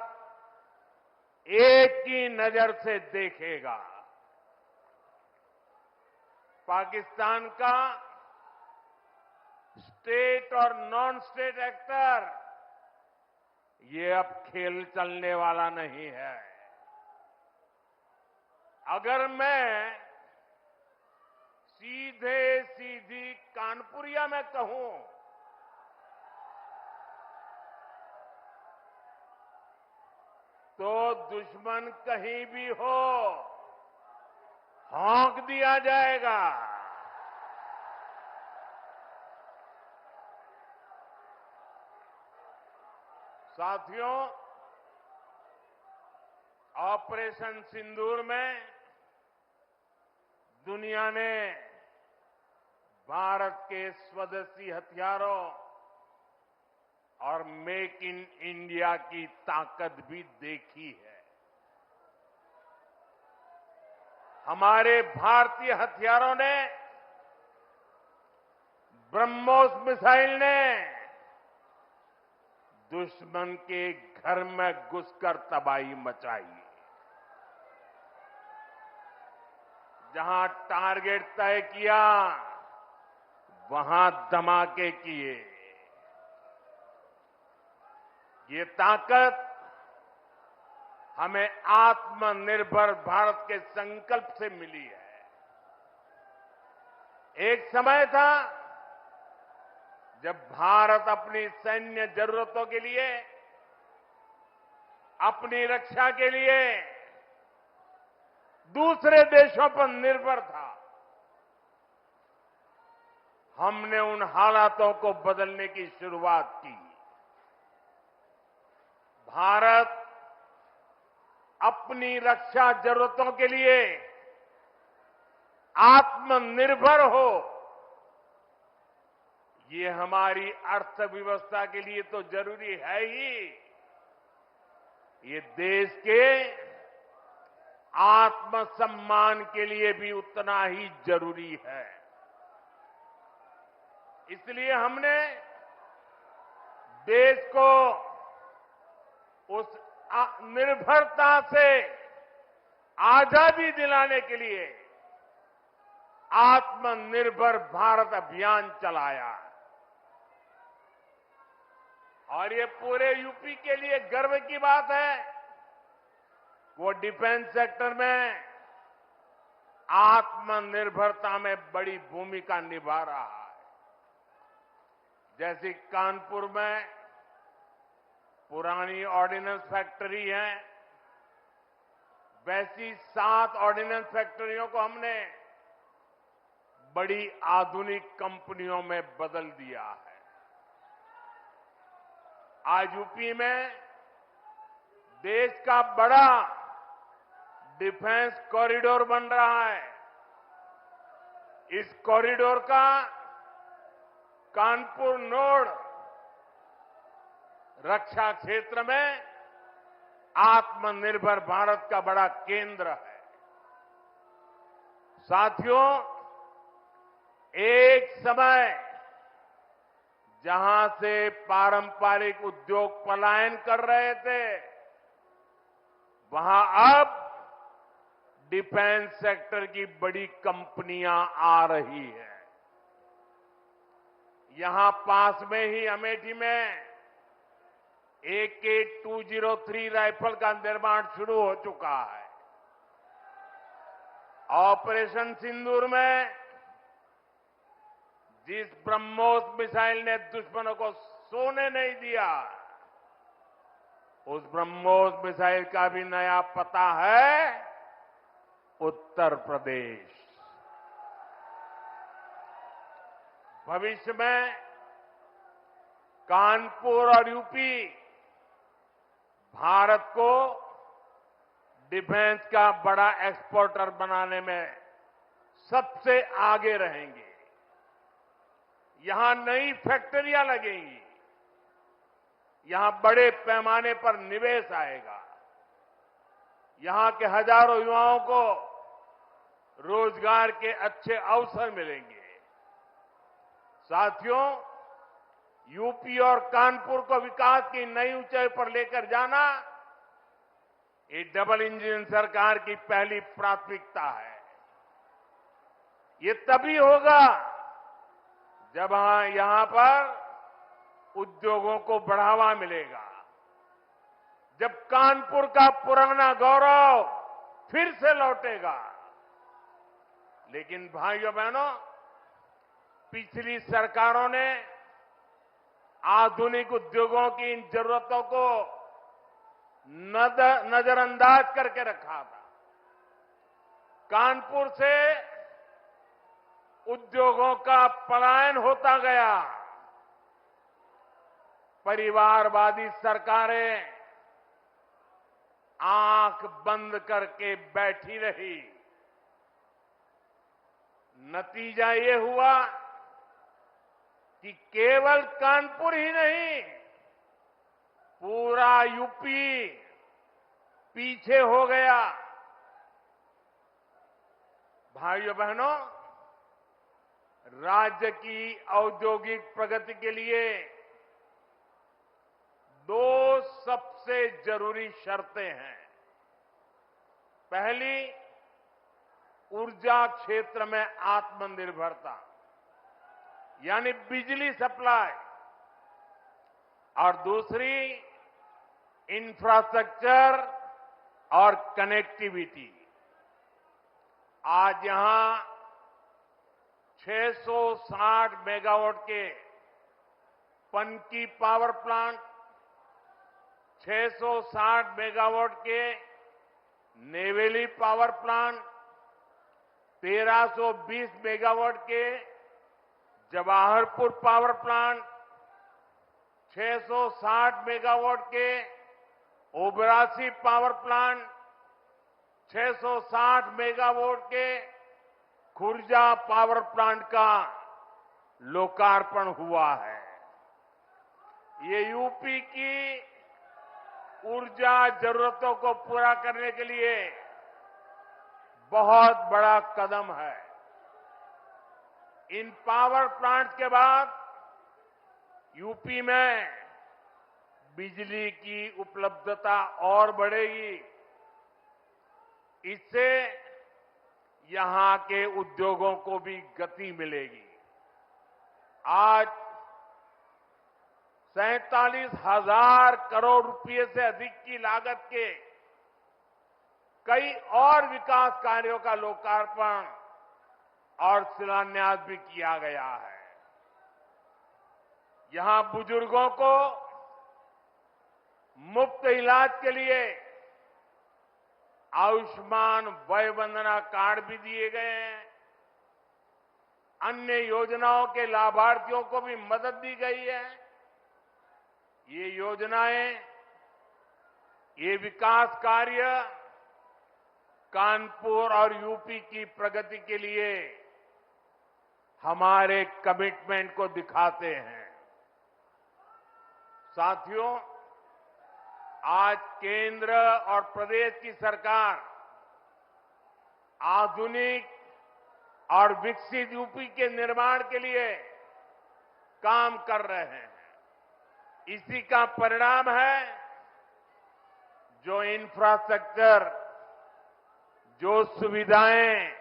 एक ही नजर से देखेगा। पाकिस्तान का स्टेट और नॉन स्टेट एक्टर, ये अब खेल चलने वाला नहीं है। अगर मैं सीधी कानपुरिया में कहूं तो दुश्मन कहीं भी हो, हौंक दिया जाएगा। साथियों, ऑपरेशन सिंदूर में दुनिया ने भारत के स्वदेशी हथियारों और मेक इन इंडिया की ताकत भी देखी है। हमारे भारतीय हथियारों ने, ब्रह्मोस मिसाइल ने दुश्मन के घर में घुसकर तबाही मचाई। जहां टारगेट तय किया, वहां धमाके किए। ये ताकत हमें आत्मनिर्भर भारत के संकल्प से मिली है। एक समय था जब भारत अपनी सैन्य जरूरतों के लिए, अपनी रक्षा के लिए दूसरे देशों पर निर्भर था। हमने उन हालातों को बदलने की शुरुआत की। भारत अपनी रक्षा जरूरतों के लिए आत्मनिर्भर हो, ये हमारी अर्थव्यवस्था के लिए तो जरूरी है ही, ये देश के आत्मसम्मान के लिए भी उतना ही जरूरी है। इसलिए हमने देश को उस निर्भरता से आजादी दिलाने के लिए आत्मनिर्भर भारत अभियान चलाया। और ये पूरे यूपी के लिए गर्व की बात है, वो डिफेंस सेक्टर में आत्मनिर्भरता में बड़ी भूमिका निभा रहा है। जैसे कानपुर में पुरानी ऑर्डिनेंस फैक्ट्री है, वैसी 7 ऑर्डिनेंस फैक्ट्रियों को हमने बड़ी आधुनिक कंपनियों में बदल दिया है। आज यूपी में देश का बड़ा डिफेंस कॉरिडोर बन रहा है। इस कॉरिडोर का कानपुर नोड रक्षा क्षेत्र में आत्मनिर्भर भारत का बड़ा केंद्र है। साथियों, एक समय जहां से पारंपरिक उद्योग पलायन कर रहे थे, वहां अब डिफेंस सेक्टर की बड़ी कंपनियां आ रही हैं। यहां पास में ही अमेठी में AK-203 राइफल का निर्माण शुरू हो चुका है। ऑपरेशन सिंदूर में जिस ब्रह्मोस मिसाइल ने दुश्मनों को सोने नहीं दिया, उस ब्रह्मोस मिसाइल का भी नया पता है उत्तर प्रदेश। भविष्य में कानपुर और यूपी भारत को डिफेंस का बड़ा एक्सपोर्टर बनाने में सबसे आगे रहेंगे। यहां नई फैक्ट्रियां लगेंगी, यहां बड़े पैमाने पर निवेश आएगा, यहां के हजारों युवाओं को रोजगार के अच्छे अवसर मिलेंगे। साथियों, यूपी और कानपुर को विकास की नई ऊंचाई पर लेकर जाना, ये डबल इंजन सरकार की पहली प्राथमिकता है। ये तभी होगा जब यहां पर उद्योगों को बढ़ावा मिलेगा, जब कानपुर का पुराना गौरव फिर से लौटेगा। लेकिन भाइयों बहनों, पिछली सरकारों ने आधुनिक उद्योगों की इन जरूरतों को नजरअंदाज करके रखा था। कानपुर से उद्योगों का पलायन होता गया। परिवारवादी सरकारें आंख बंद करके बैठी रही। नतीजा ये हुआ कि केवल कानपुर ही नहीं, पूरा यूपी पीछे हो गया। भाइयों बहनों, राज्य की औद्योगिक प्रगति के लिए 2 सबसे जरूरी शर्तें हैं। पहली, ऊर्जा क्षेत्र में आत्मनिर्भरता, यानी बिजली सप्लाई, और दूसरी इंफ्रास्ट्रक्चर और कनेक्टिविटी। आज यहां 660 मेगावाट के पनकी पावर प्लांट, 660 मेगावाट के नेवेली पावर प्लांट, 1320 मेगावाट के जवाहरपुर पावर प्लांट, 660 मेगावाट के ओबरासी पावर प्लांट, 660 मेगावाट के खुर्जा पावर प्लांट का लोकार्पण हुआ है। ये यूपी की ऊर्जा जरूरतों को पूरा करने के लिए बहुत बड़ा कदम है। इन पावर प्लांट्स के बाद यूपी में बिजली की उपलब्धता और बढ़ेगी। इससे यहां के उद्योगों को भी गति मिलेगी। आज 47,000 करोड़ रुपए से अधिक की लागत के कई और विकास कार्यों का लोकार्पण और शिलान्यास भी किया गया है। यहां बुजुर्गों को मुफ्त इलाज के लिए आयुष्मान वय वंदना कार्ड भी दिए गए हैं। अन्य योजनाओं के लाभार्थियों को भी मदद दी गई है। ये योजनाएं, ये विकास कार्य कानपुर और यूपी की प्रगति के लिए हमारे कमिटमेंट को दिखाते हैं। साथियों, आज केंद्र और प्रदेश की सरकार आधुनिक और विकसित यूपी के निर्माण के लिए काम कर रहे हैं। इसी का परिणाम है जो इंफ्रास्ट्रक्चर, जो सुविधाएं,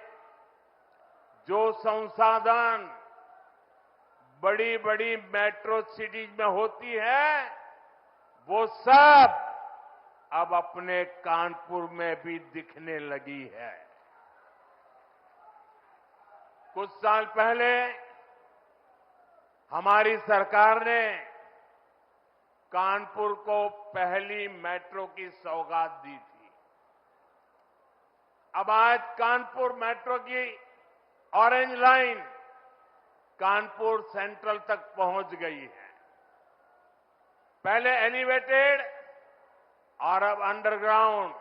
जो संसाधन बड़ी बड़ी मेट्रो सिटीज में होती है, वो सब अब अपने कानपुर में भी दिखने लगी है। कुछ साल पहले हमारी सरकार ने कानपुर को पहली मेट्रो की सौगात दी थी। अब आज कानपुर मेट्रो की ऑरेंज लाइन कानपुर सेंट्रल तक पहुंच गई है। पहले एलिवेटेड और अब अंडरग्राउंड,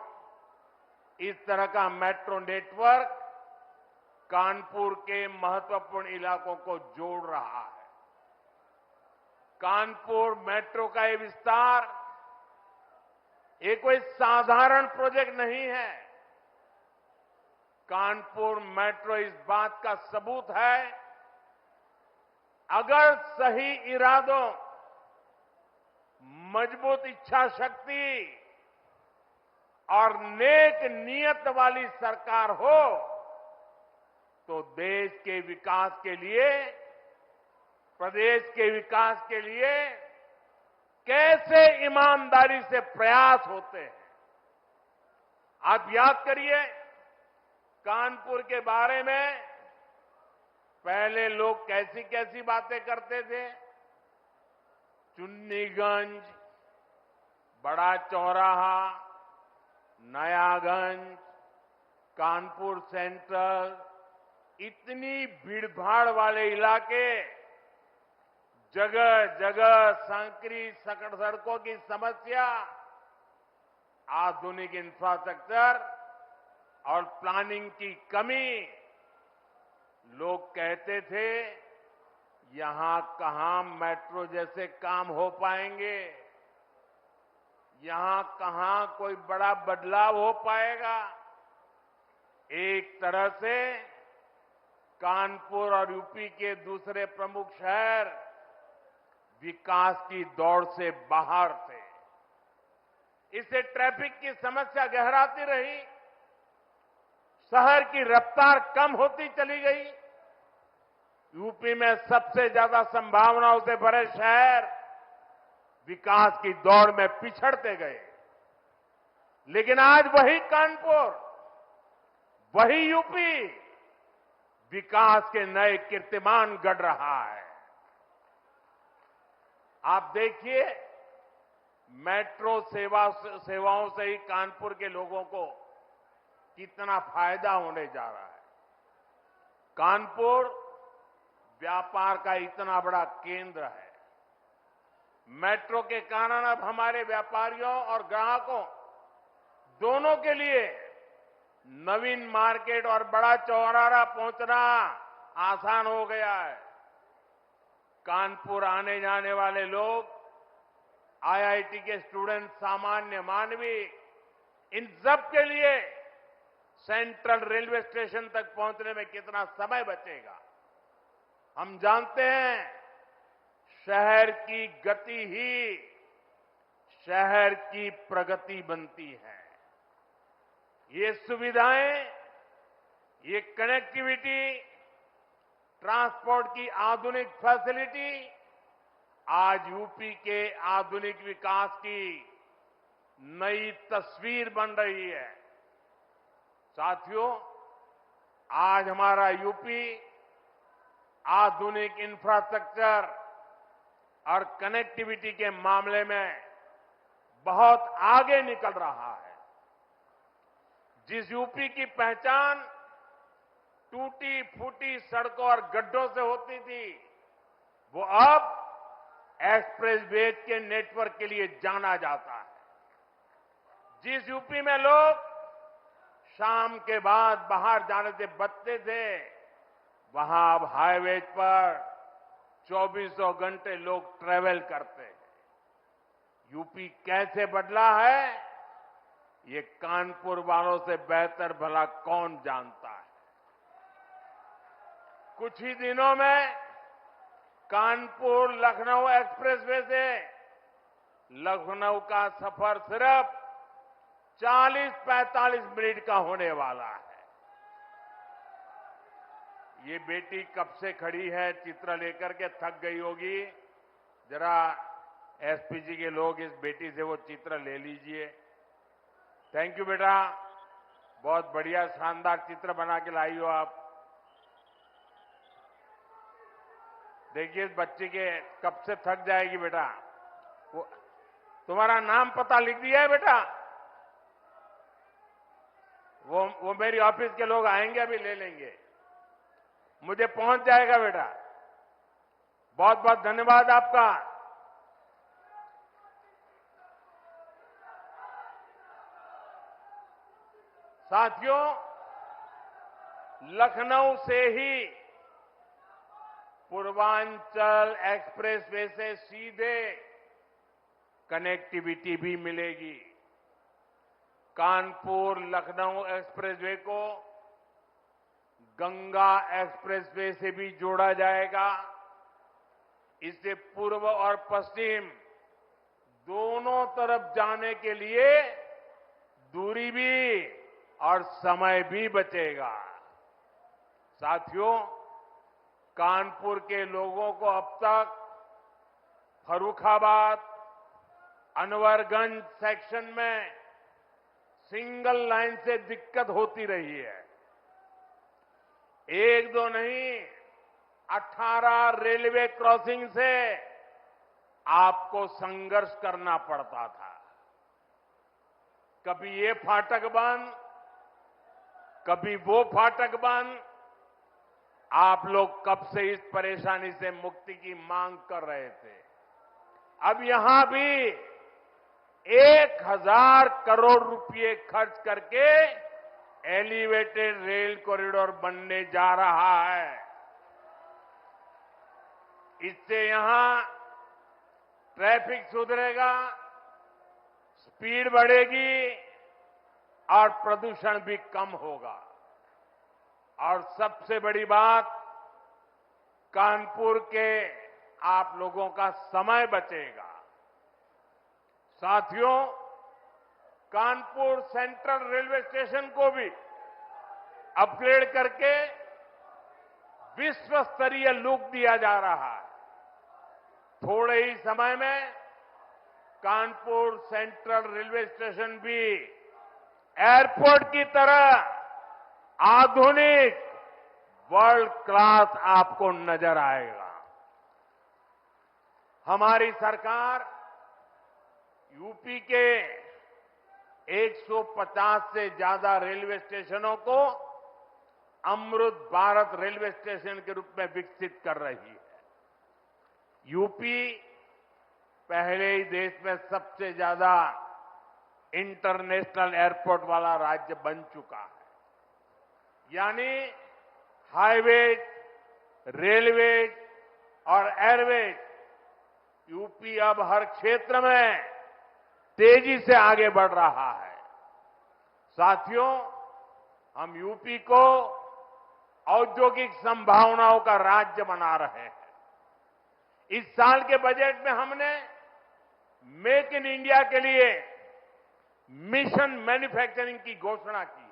इस तरह का मेट्रो नेटवर्क कानपुर के महत्वपूर्ण इलाकों को जोड़ रहा है। कानपुर मेट्रो का ये विस्तार ये कोई साधारण प्रोजेक्ट नहीं है। कानपुर मेट्रो इस बात का सबूत है, अगर सही इरादों, मजबूत इच्छा शक्ति और नेक नियत वाली सरकार हो तो देश के विकास के लिए, प्रदेश के विकास के लिए कैसे ईमानदारी से प्रयास होते हैं। आप याद करिए, कानपुर के बारे में पहले लोग कैसी कैसी बातें करते थे। चुन्नीगंज, बड़ा चौराहा, नयागंज, कानपुर सेंट्रल, इतनी भीड़भाड़ वाले इलाके, जगह जगह संकरी सकड़ सड़कों की समस्या, आधुनिक इंफ्रास्ट्रक्चर और प्लानिंग की कमी। लोग कहते थे यहां कहां मेट्रो जैसे काम हो पाएंगे, यहां कहां कोई बड़ा बदलाव हो पाएगा। एक तरह से कानपुर और यूपी के दूसरे प्रमुख शहर विकास की दौड़ से बाहर थे। इससे ट्रैफिक की समस्या गहराती रही, शहर की रफ्तार कम होती चली गई। यूपी में सबसे ज्यादा संभावनाओं से भरे शहर विकास की दौड़ में पिछड़ते गए। लेकिन आज वही कानपुर, वही यूपी विकास के नए कीर्तिमान गढ़ रहा है। आप देखिए, मेट्रो सेवाओं से ही कानपुर के लोगों को कितना फायदा होने जा रहा है। कानपुर व्यापार का इतना बड़ा केंद्र है। मेट्रो के कारण अब हमारे व्यापारियों और ग्राहकों दोनों के लिए नवीन मार्केट और बड़ा चौराहा पहुंचना आसान हो गया है। कानपुर आने जाने वाले लोग, आईआईटी के स्टूडेंट, सामान्य मानवी, इन सब के लिए सेंट्रल रेलवे स्टेशन तक पहुंचने में कितना समय बचेगा। हम जानते हैं शहर की गति ही शहर की प्रगति बनती है। ये सुविधाएं ये कनेक्टिविटी, ट्रांसपोर्ट की आधुनिक फैसिलिटी आज यूपी के आधुनिक विकास की नई तस्वीर बन रही है। साथियों, आज हमारा यूपी आधुनिक इंफ्रास्ट्रक्चर और कनेक्टिविटी के मामले में बहुत आगे निकल रहा है। जिस यूपी की पहचान टूटी फूटी सड़कों और गड्ढों से होती थी, वो अब एक्सप्रेसवे के नेटवर्क के लिए जाना जाता है। जिस यूपी में लोग शाम के बाद बाहर जाने से बचते थे, वहां अब हाईवे पर 24 घंटे लोग ट्रेवल करते हैं। यूपी कैसे बदला है, ये कानपुर वालों से बेहतर भला कौन जानता है। कुछ ही दिनों में कानपुर लखनऊ एक्सप्रेसवे से लखनऊ का सफर सिर्फ 40-45 मिनट का होने वाला है। ये बेटी कब से खड़ी है, चित्र लेकर के थक गई होगी। जरा एसपीजी के लोग इस बेटी से वो चित्र ले लीजिए। थैंक यू बेटा, बहुत बढ़िया शानदार चित्र बना के लाई हो आप। देखिए इस बच्ची के कब से थक जाएगी बेटा। वो तुम्हारा नाम पता लिख दिया है बेटा? वो मेरी ऑफिस के लोग आएंगे, अभी ले लेंगे, मुझे पहुंच जाएगा बेटा। बहुत बहुत धन्यवाद आपका। साथियों, लखनऊ से ही पूर्वांचल एक्सप्रेसवे से सीधे कनेक्टिविटी भी मिलेगी। कानपुर लखनऊ एक्सप्रेसवे को गंगा एक्सप्रेसवे से भी जोड़ा जाएगा। इससे पूर्व और पश्चिम दोनों तरफ जाने के लिए दूरी भी और समय भी बचेगा। साथियों, कानपुर के लोगों को अब तक फर्रुखाबाद, अनवरगंज सेक्शन में सिंगल लाइन से दिक्कत होती रही है। एक दो नहीं, 18 रेलवे क्रॉसिंग से आपको संघर्ष करना पड़ता था। कभी ये फाटक बंद, कभी वो फाटक बंद। आप लोग कब से इस परेशानी से मुक्ति की मांग कर रहे थे। अब यहां भी 1000 करोड़ रुपए खर्च करके एलिवेटेड रेल कॉरिडोर बनने जा रहा है। इससे यहां ट्रैफिक सुधरेगा, स्पीड बढ़ेगी और प्रदूषण भी कम होगा। और सबसे बड़ी बात, कानपुर के आप लोगों का समय बचेगा। साथियों, कानपुर सेंट्रल रेलवे स्टेशन को भी अपग्रेड करके विश्व स्तरीय लुक दिया जा रहा है। थोड़े ही समय में कानपुर सेंट्रल रेलवे स्टेशन भी एयरपोर्ट की तरह आधुनिक वर्ल्ड क्लास आपको नजर आएगा। हमारी सरकार यूपी के 150 से ज्यादा रेलवे स्टेशनों को अमृत भारत रेलवे स्टेशन के रूप में विकसित कर रही है। यूपी पहले ही देश में सबसे ज्यादा इंटरनेशनल एयरपोर्ट वाला राज्य बन चुका है। यानी हाईवेज, रेलवेज और एयरवेज, यूपी अब हर क्षेत्र में तेजी से आगे बढ़ रहा है। साथियों, हम यूपी को औद्योगिक संभावनाओं का राज्य बना रहे हैं। इस साल के बजट में हमने मेक इन इंडिया के लिए मिशन मैन्युफैक्चरिंग की घोषणा की है।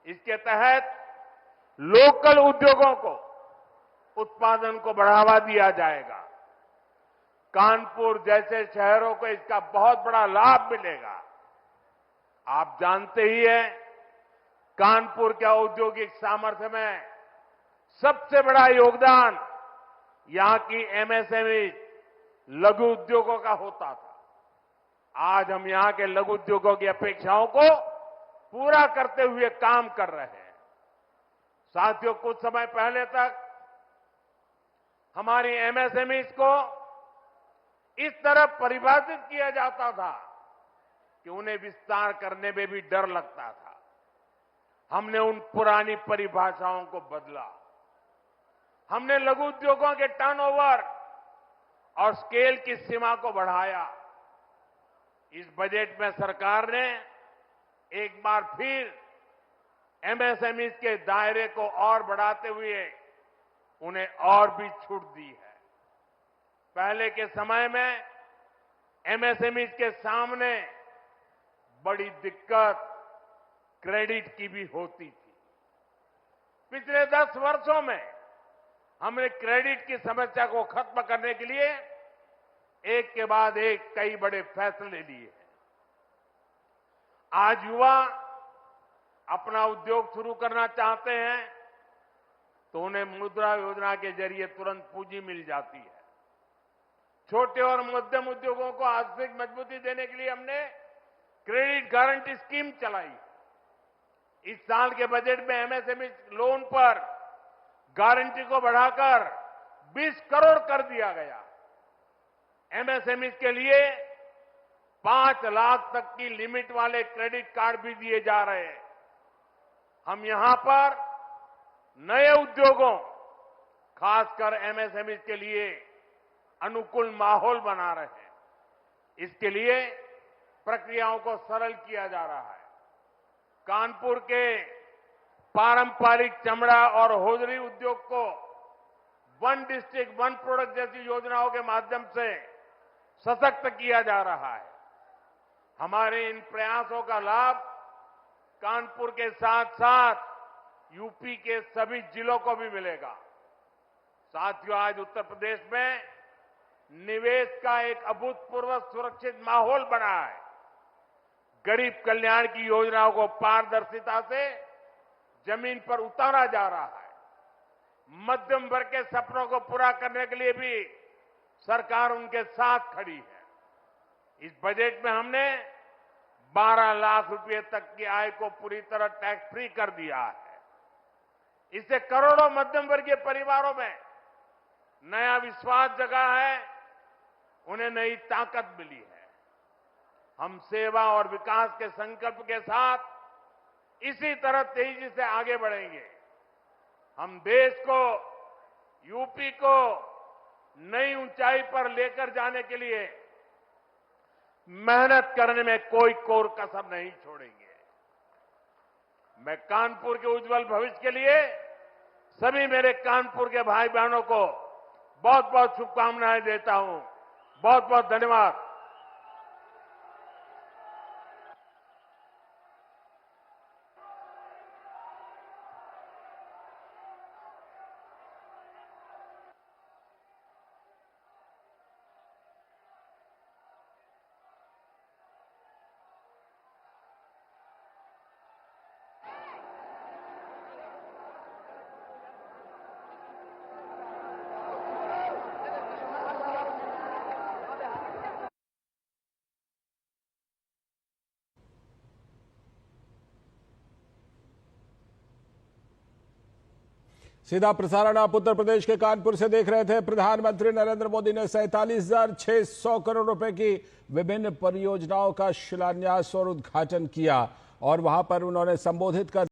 इसके तहत लोकल उद्योगों को, उत्पादन को बढ़ावा दिया जाएगा। कानपुर जैसे शहरों को इसका बहुत बड़ा लाभ मिलेगा। आप जानते ही हैं, कानपुर के औद्योगिक सामर्थ्य में सबसे बड़ा योगदान यहां की एमएसएमई लघु उद्योगों का होता था। आज हम यहां के लघु उद्योगों की अपेक्षाओं को पूरा करते हुए काम कर रहे हैं। साथियों, कुछ समय पहले तक हमारी एमएसएमईज को इस तरह परिभाषित किया जाता था कि उन्हें विस्तार करने में भी डर लगता था। हमने उन पुरानी परिभाषाओं को बदला। हमने लघु उद्योगों के टर्नओवर और स्केल की सीमा को बढ़ाया। इस बजट में सरकार ने एक बार फिर एमएसएमईज के दायरे को और बढ़ाते हुए उन्हें और भी छूट दी है। पहले के समय में एमएसएमईज के सामने बड़ी दिक्कत क्रेडिट की भी होती थी। पिछले 10 वर्षों में हमने क्रेडिट की समस्या को खत्म करने के लिए एक के बाद एक कई बड़े फैसले लिए हैं। आज युवा अपना उद्योग शुरू करना चाहते हैं तो उन्हें मुद्रा योजना के जरिए तुरंत पूंजी मिल जाती है। छोटे और मध्यम उद्योगों को आर्थिक मजबूती देने के लिए हमने क्रेडिट गारंटी स्कीम चलाई। इस साल के बजट में एमएसएमई लोन पर गारंटी को बढ़ाकर 20 करोड़ कर दिया गया। एमएसएमई के लिए 5 लाख तक की लिमिट वाले क्रेडिट कार्ड भी दिए जा रहे हैं। हम यहां पर नए उद्योगों, खासकर एमएसएमई के लिए अनुकूल माहौल बना रहे हैं। इसके लिए प्रक्रियाओं को सरल किया जा रहा है। कानपुर के पारंपरिक चमड़ा और होजरी उद्योग को वन डिस्ट्रिक्ट वन प्रोडक्ट जैसी योजनाओं के माध्यम से सशक्त किया जा रहा है। हमारे इन प्रयासों का लाभ कानपुर के साथ साथ यूपी के सभी जिलों को भी मिलेगा। साथियों, आज उत्तर प्रदेश में निवेश का एक अभूतपूर्व सुरक्षित माहौल बना है। गरीब कल्याण की योजनाओं को पारदर्शिता से जमीन पर उतारा जा रहा है। मध्यम वर्ग के सपनों को पूरा करने के लिए भी सरकार उनके साथ खड़ी है। इस बजट में हमने 12 लाख रुपए तक की आय को पूरी तरह टैक्स फ्री कर दिया है। इससे करोड़ों मध्यम वर्गीय परिवारों में नया विश्वास जगा है, उन्हें नई ताकत मिली है। हम सेवा और विकास के संकल्प के साथ इसी तरह तेजी से आगे बढ़ेंगे। हम देश को, यूपी को नई ऊंचाई पर लेकर जाने के लिए मेहनत करने में कोई कोर कसर नहीं छोड़ेंगे। मैं कानपुर के उज्जवल भविष्य के लिए सभी मेरे कानपुर के भाई बहनों को बहुत बहुत शुभकामनाएं देता हूं। बहुत बहुत धन्यवाद। सीधा प्रसारण आप उत्तर प्रदेश के कानपुर से देख रहे थे। प्रधानमंत्री नरेंद्र मोदी ने 47,600 करोड़ रुपए की विभिन्न परियोजनाओं का शिलान्यास और उद्घाटन किया और वहां पर उन्होंने संबोधित कर